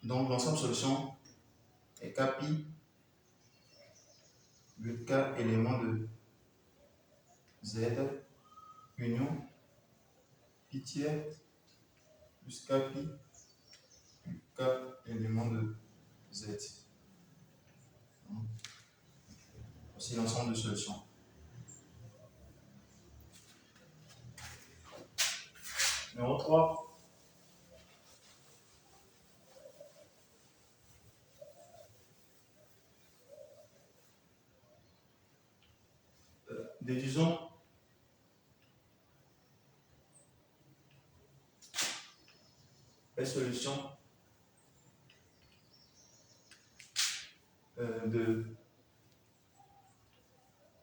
Donc, l'ensemble solution est Kpi, le K élément de Z, union pi tiers plus Kpi, K élément de Z. Voici l'ensemble de solutions. Numéro 3. Déduisons les solutions de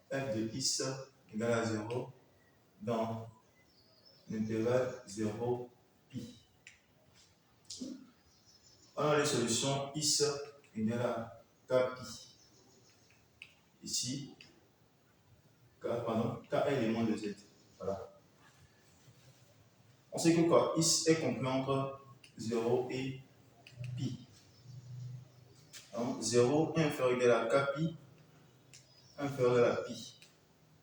f de x égale à 0 dans l'intervalle 0 pi. On a les solutions x égale à k pi. Ici, k élément de z. Voilà. On sait que quoi? X est compris entre 0 et pi. Donc 0 est inférieur ou égal à k pi, inférieur ou égal à pi.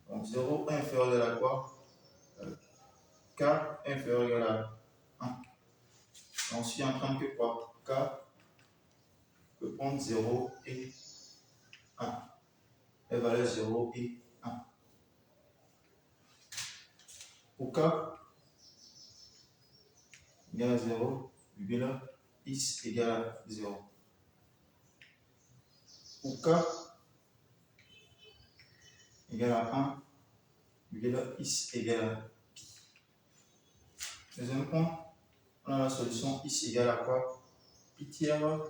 Donc 0 est inférieur ou égal à quoi? K inférieur ou égal à 1. On suit en train que quoi? K peut prendre 0 et 1. Les valeurs 0 et 1. Pour K égale à 0, x égale à 0. Pour K égale à 1, x égale à pi. Deuxième point, on a la solution x égale à quoi? Pi tiers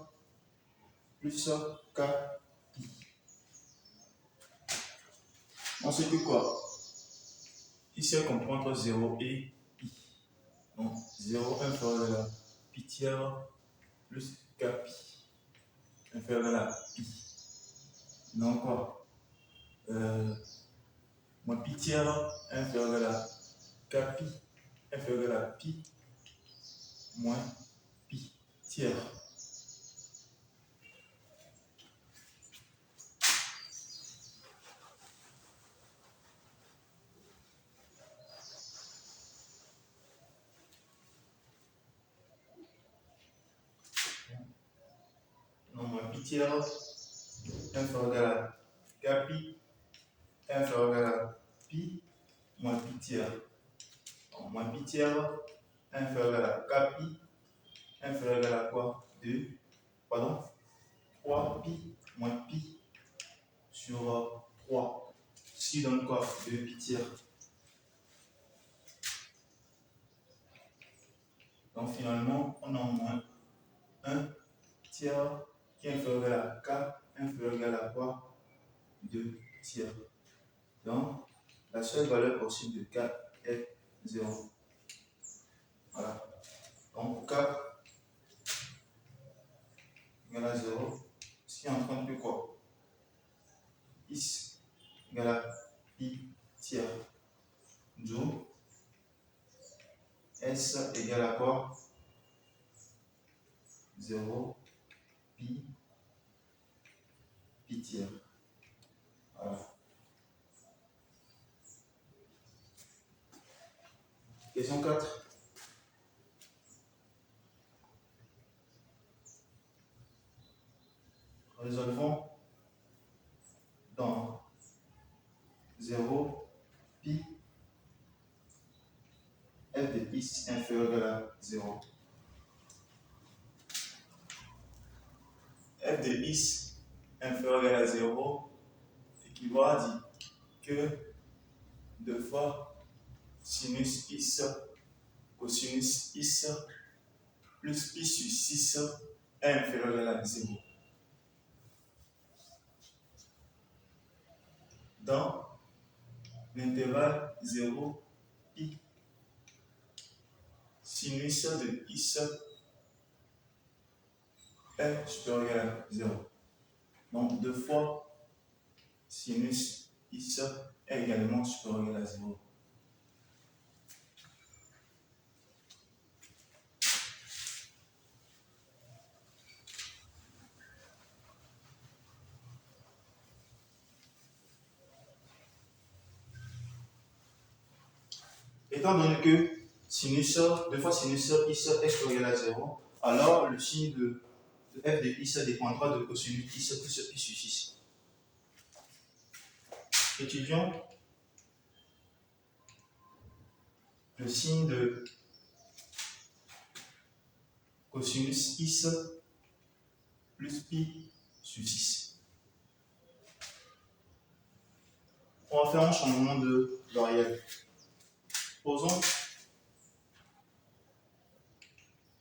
plus k pi. On sait que quoi? Ici, elle comprend entre 0 et pi. Donc 0 inférieur à pi tiers plus k pi inférieur à pi. Donc quoi? Moins pi tiers inférieur à k pi inférieur à pi moins pi tiers. Donc moins pi tiers inférieur à k pi inférieur à pi moins pi tiers. Donc moins pi tiers inférieur à k pi inférieur à quoi? 3 pi moins pi sur 3. Ce qui donne quoi? 2 pi tiers. Donc finalement, on a moins 1 tiers qui est inférieur à k inférieur à quoi? 2 tiers. Donc la seule valeur possible de k est 0. Voilà. Donc k égale à 0. Ce qui est en train de quoi? X égale à pi tiers. D'où S égale à quoi? 0 pi tiers. Voilà. Question 4. Résolvons dans 0 pi f de x inférieur à 0. F de x inférieur à 0 équivaut à dire que 2 fois sinus x cosinus x plus pi sur 6 est inférieur à 0. Dans l'intervalle 0 pi sinus de x est supérieur à 0. Donc 2 fois sinus x est également supérieur à 0. Étant donné que sinus 2 fois sinus is est égal à 0, alors le signe de f de is dépendra de cosinus is plus pi sur 6. Étudions le signe de cosinus is plus pi sur 6. On va faire un changement de variable. Posons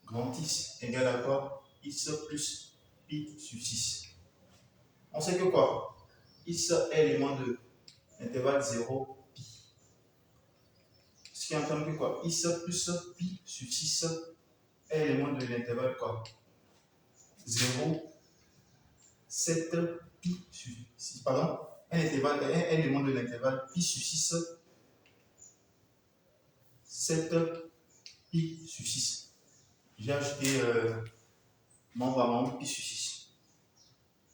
grand is égale à quoi? Is plus pi sur 6. On sait que quoi? Is est élément de l'intervalle 0, pi. Ce qui entend que quoi? Is plus pi sur 6 est élément de l'intervalle quoi? 0, 7, pi sur 6. Pardon? Un élément de l'intervalle pi sur 6, 7, pi sur 6. J'ai ajouté membre à membre pi sur 6.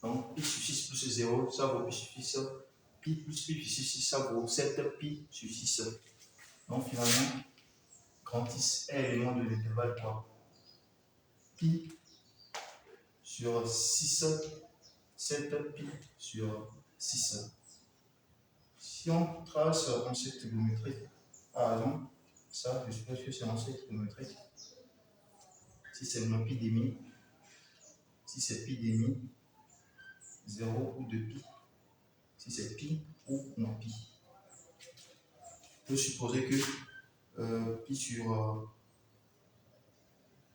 Donc pi sur 6 plus 0, ça vaut pi sur 6. Pi plus pi sur 6, ça vaut 7 pi sur 6. Donc finalement, grand is est élément de l'intervalle quoi? Pi sur 6, 7 pi sur 6. Si on trace en cette trigonométrie, non, ça, je suppose que c'est en cette trigonométrie. Si c'est moins pi demi, si c'est pi demi, 0 ou 2 pi. Si c'est pi ou moins pi. On peut supposer que pi sur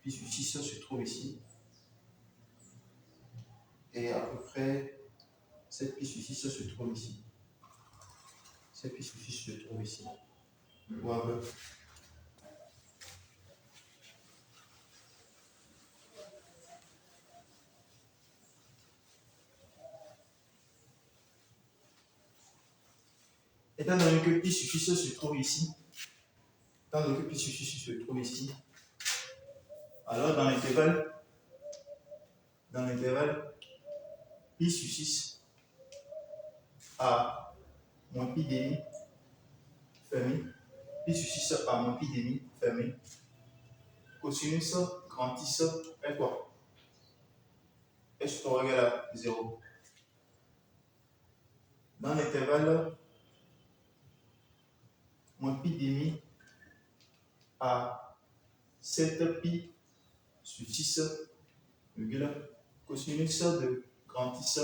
6 se trouve ici. Et à peu près 7 pi sur 6 se trouve ici. 7 pi sur 6 se trouve ici. Ou un peu. Étant donné que pi sur 6 se trouve ici, alors dans l'intervalle pi sur 6 à moins pi demi fermé, pi sur 6 à moins pi demi fermé, cosinus grand is est quoi? Est supérieur ou égal à 0. Dans l'intervalle moins pi demi à 7 pi sur 6, cosinus de grand is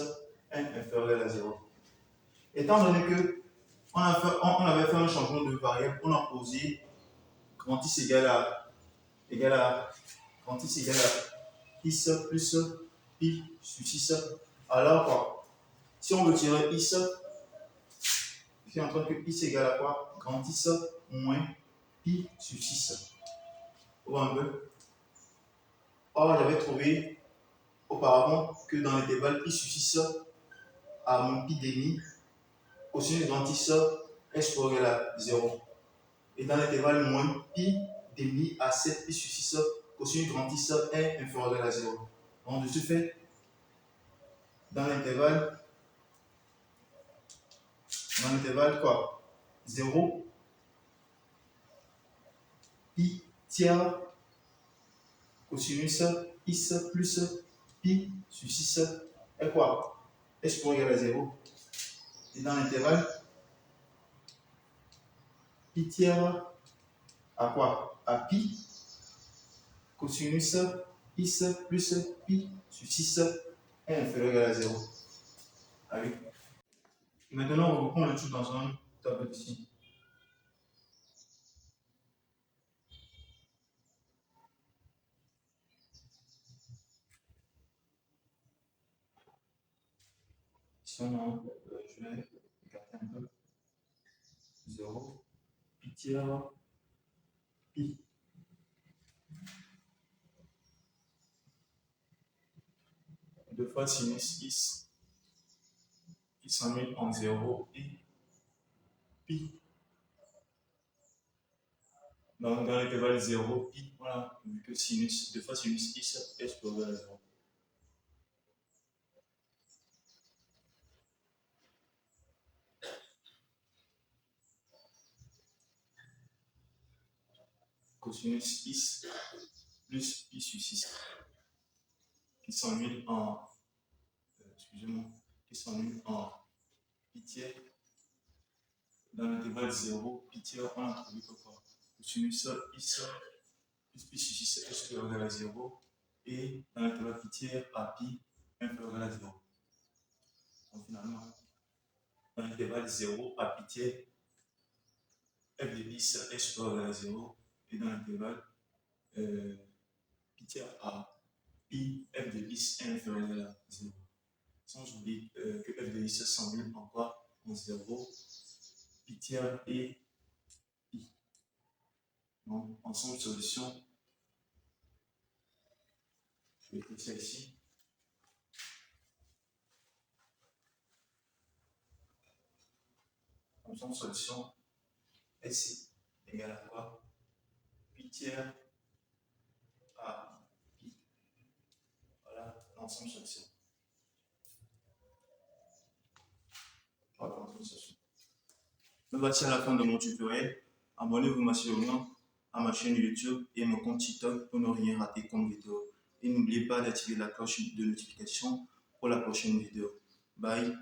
est inférieur à 0. Étant donné que on avait fait un changement de variable, on a posé grand is égale à grand is égale à is plus pi sur 6. Alors quoi? Si on veut tirer is, c'est en train que is égale à quoi? Grand is moins pi sur 6. Ou un peu. Or, j'avais trouvé auparavant que dans l'intervalle pi sur 6 à moins pi demi, cosinus grand is est supérieur à 0. Et dans l'intervalle moins pi demi à 7 pi sur 6, cosinus grand is est inférieur à 0. Donc, de ce fait, dans l'intervalle quoi? 0, pi tiers, cosinus is plus pi sur 6 est quoi? Est supérieur à 0. Et dans l'intervalle, pi tiers à quoi? À pi, cosinus is plus pi sur 6 est inférieur à 0. Ah oui. Maintenant, on reprend le tout dans un tableau ici. Ici, on a, je vais écarter un peu. 0, pi tiers, pi. Deux fois sinus is qui s'annule en 0 et pi. Donc, dans l'intervalle 0, pi, voilà, vu que sinus, deux fois sinus is est supérieur à 0. cosinus x plus pi sur 6 qui s'annule en, qui s'annule en pi tiers. Dans l'intervalle 0, pi tiers, on a trouvé quoi? Cosinus x plus pi sur 6 est supérieur à 0 et dans l'intervalle pi tiers à pi inférieur à 0. Donc finalement, dans l'intervalle 0 à pi tiers, f de x est supérieur à 0 et dans l'intervalle pi tiers à pi, f de x est inférieur à 0. Sans oublier que f de x s'annule en quoi? En 0, pi tiers et pi. Donc, ensemble solution, je vais écrire ça ici. Ensemble solution, SI égale à quoi? Pi tiers à pi. Voilà l'ensemble solution. Voilà l'ensemble solution. Nous voici à la fin de mon tutoriel. Abonnez-vous massivement à ma chaîne YouTube et mon compte TikTok pour ne rien rater comme vidéo. Et n'oubliez pas d'activer la cloche de notification pour la prochaine vidéo. Bye.